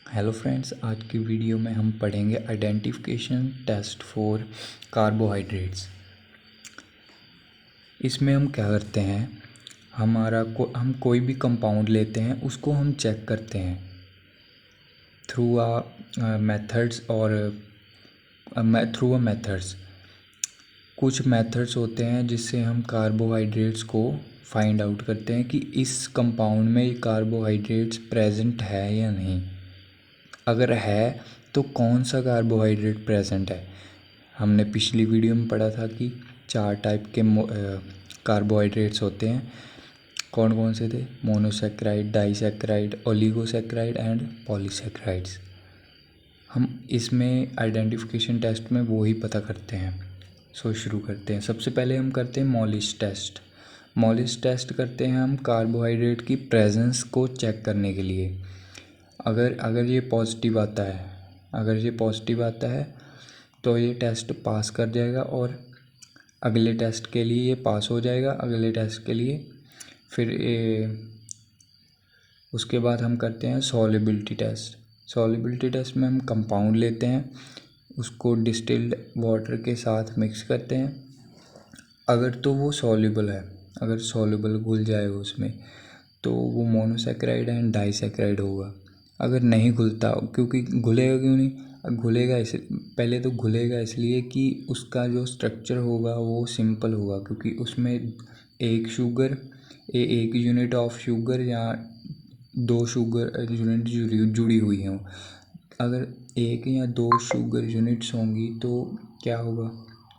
Hello friends, आज की video में हम पढ़ेंगे आइडेंटिफिकेशन टेस्ट फॉर कार्बोहाइड्रेट्स। इसमें हम क्या करते हैं, हम कोई भी कंपाउंड लेते हैं, उसको हम चेक करते हैं थ्रू मेथड्स और थ्रू मेथड्स। कुछ मेथड्स होते हैं जिससे हम कार्बोहाइड्रेट्स को फाइंड आउट करते हैं कि इस कंपाउंड में कार्बोहाइड्रेट्स प्रेजेंट है या नहीं। अगर है तो कौन सा कार्बोहाइड्रेट प्रेजेंट है। हमने पिछली वीडियो में पढ़ा था कि 4 टाइप के कार्बोहाइड्रेट्स होते हैं। कौन कौन से थे? Monosaccharide, disaccharide, oligosaccharide and polysaccharides. हम इसमें आइडेंटिफिकेशन टेस्ट में वो ही पता करते हैं। शुरू करते हैं। सबसे पहले हम करते हैं मॉलिस टेस्ट। मॉलिस टेस्ट करते हैं हम कार्बोहाइड्रेट की प्रेजेंस को चेक करने के लिए। अगर ये पॉजिटिव आता है तो ये टेस्ट पास कर जाएगा और अगले टेस्ट के लिए ये पास हो जाएगा। अगले टेस्ट के लिए फिर उसके बाद हम करते हैं सॉल्युबिलिटी टेस्ट। सॉल्युबिलिटी टेस्ट में हम कंपाउंड लेते हैं, उसको डिस्टिल्ड वाटर के साथ मिक्स करते हैं। अगर तो वो सॉल्युबल है, अगर सॉल्युबल घुल जाएगा उसमें, तो वो मोनोसेक्राइड एंड डाइसेक्राइड होगा। अगर नहीं घुलता, क्योंकि घुलेगा क्यों नहीं, घुलेगा इस पहले तो घुलेगा इसलिए कि उसका जो स्ट्रक्चर होगा वो सिंपल होगा, क्योंकि उसमें एक यूनिट ऑफ शुगर या 2 शुगर यूनिट जुड़ी हुई हों। अगर 1 या 2 शुगर यूनिट्स होंगी तो क्या होगा,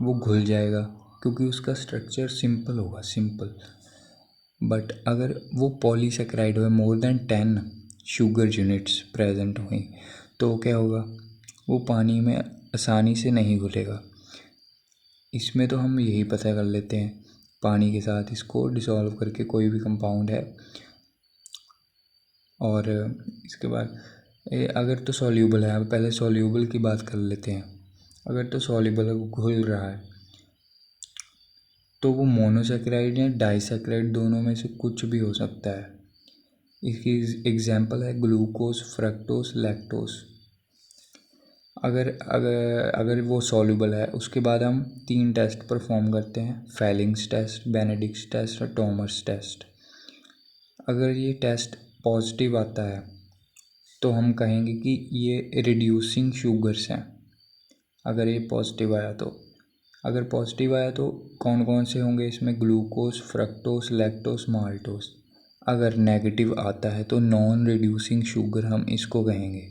वो घुल जाएगा, क्योंकि उसका स्ट्रक्चर सिंपल होगा, सिंपल। बट अगर वो पॉलीसेक्राइड हो, more than 10 sugar units present हुई, तो क्या होगा, वो पानी में आसानी से नहीं घुलेगा। इसमें तो हम यही पता कर लेते हैं पानी के साथ इसको डिसॉल्व करके, कोई भी कंपाउंड है। और इसके बाद अगर तो सॉल्यूबल है, अब पहले सॉल्यूबल की बात कर लेते हैं। अगर तो सॉल्यूबल है, वो घुल रहा है, तो वो मोनोसेक्राइड या डाइसेक्राइड दोनों में से कुछ भी हो सकता है। इसकी एग्जांपल है ग्लूकोज, फ्रक्टोज, लैक्टोज। अगर वो सॉल्युबल है, उसके बाद हम 3 टेस्ट परफॉर्म करते हैं, फेलिंग्स टेस्ट, बेनेडिक्ट टेस्ट और टॉमर्स टेस्ट। अगर ये टेस्ट पॉजिटिव आता है तो हम कहेंगे कि ये रिड्यूसिंग शुगर्स हैं। अगर ये पॉजिटिव आया तो, अगर पॉजिटिव आया तो कौन कौन से होंगे इसमें, ग्लूकोज, फ्रक्टोज, लैक्टोज, माल्टोज। अगर नेगेटिव आता है तो नॉन रिड्यूसिंग शुगर हम इसको कहेंगे।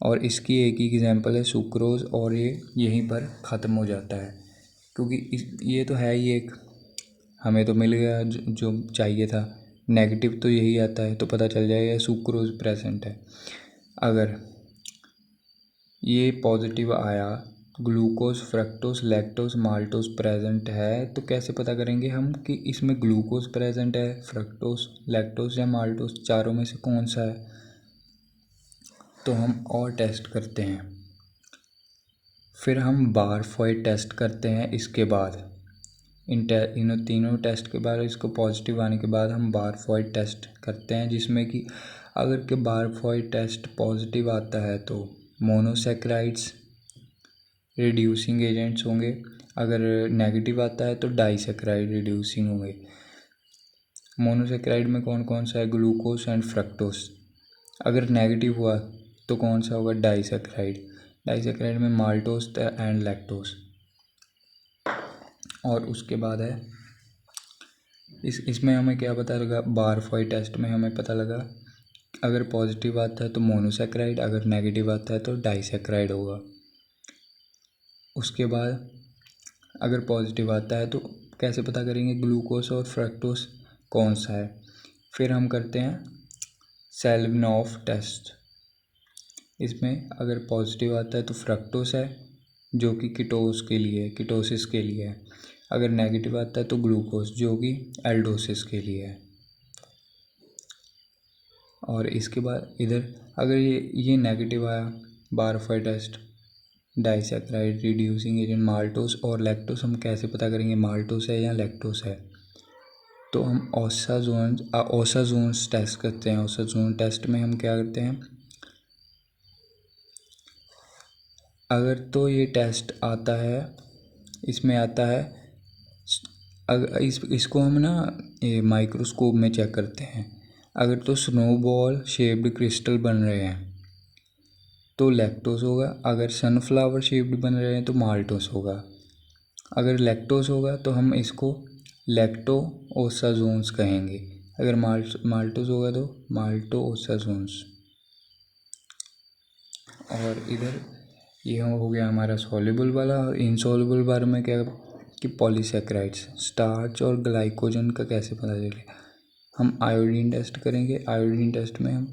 और इसकी एक ही एग्जांपल है सुक्रोज, और ये यहीं पर ख़त्म हो जाता है, क्योंकि ये तो है ही एक, हमें तो मिल गया जो चाहिए था। नेगेटिव तो यही आता है, तो पता चल जाएगा सुक्रोज प्रेजेंट है। अगर ये पॉजिटिव आया, glucose, fructose, lactose, maltose present है, तो कैसे पता करेंगे हम कि इसमें ग्लूकोज प्रेजेंट है, फ्रक्टोज, लैक्टोज या माल्टोज, चारों में से कौन सा है। तो हम और टेस्ट करते हैं। फिर हम बारफॉय टेस्ट करते हैं। इसके बाद इन तीनों टेस्ट के बाद, इसको पॉजिटिव आने के बाद हम बारफॉय टेस्ट करते हैं, जिसमें कि अगर के बारफॉय टेस्ट पॉजिटिव आता है तो मोनोसेक्राइड्स रिड्यूसिंग एजेंट्स होंगे। अगर नेगेटिव आता है तो डाइसेक्राइड रिड्यूसिंग होंगे। मोनोसेक्राइड में कौन कौन सा है, ग्लूकोज एंड फ्रक्टोज। अगर नेगेटिव हुआ तो कौन सा होगा, डाइसेक्राइड। डाइसेक्राइड में माल्टोज एंड लैक्टोज। और उसके बाद है इसमें हमें क्या पता लगा, बारफॉय टेस्ट में हमें पता लगा अगर पॉजिटिव आता है तो मोनोसेक्राइड, अगर नेगेटिव आता है तो डाइसेक्राइड होगा। उसके बाद अगर पॉजिटिव आता है तो कैसे पता करेंगे ग्लूकोज और फ्रक्टोज कौन सा है। फिर हम करते हैं सेल्वनॉफ टेस्ट। इसमें अगर पॉजिटिव आता है तो फ्रक्टोज है, जो कि कीटोसिस के लिए है। अगर नेगेटिव आता है तो ग्लूकोज, जो कि एल्डोसिस के लिए है। और इसके बाद इधर अगर ये नेगेटिव आया, Barfoed test, disaccharide, reducing agent, maltose और लैक्टोस, हम कैसे पता करेंगे माल्टोस है या लैक्टोस है। तो हम ओसाजोन्स टेस्ट करते हैं। ओसाजोन टेस्ट में हम क्या करते हैं, अगर तो ये टेस्ट आता है, इसमें आता है, अगर इसको हम ना ये माइक्रोस्कोप में चेक करते हैं। अगर तो स्नोबॉल शेप्ड क्रिस्टल बन रहे हैं तो लैक्टोस होगा, अगर सनफ्लावर शेप्ड बन रहे हैं तो माल्टोस होगा। अगर लैक्टोस होगा तो हम इसको लैक्टोओसाजोन्स कहेंगे, अगर माल्टोस होगा तो माल्टोओसाजोन्स। और इधर ये हो गया हमारा सॉल्युबल वाला। और इनसॉल्युबल बारे में क्या कि पॉलीसैकेराइड्स, स्टार्च और ग्लाइकोजन का कैसे पता चले। हम आयोडीन टेस्ट करेंगे। आयोडीन टेस्ट में हम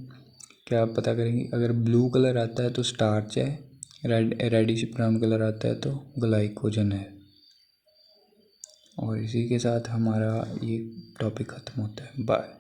क्या पता करेंगे, अगर ब्लू कलर आता है तो स्टार्च है, रेडिश ब्राउन कलर आता है तो ग्लाइकोजन है। और इसी के साथ हमारा ये टॉपिक ख़त्म होता है। बाय।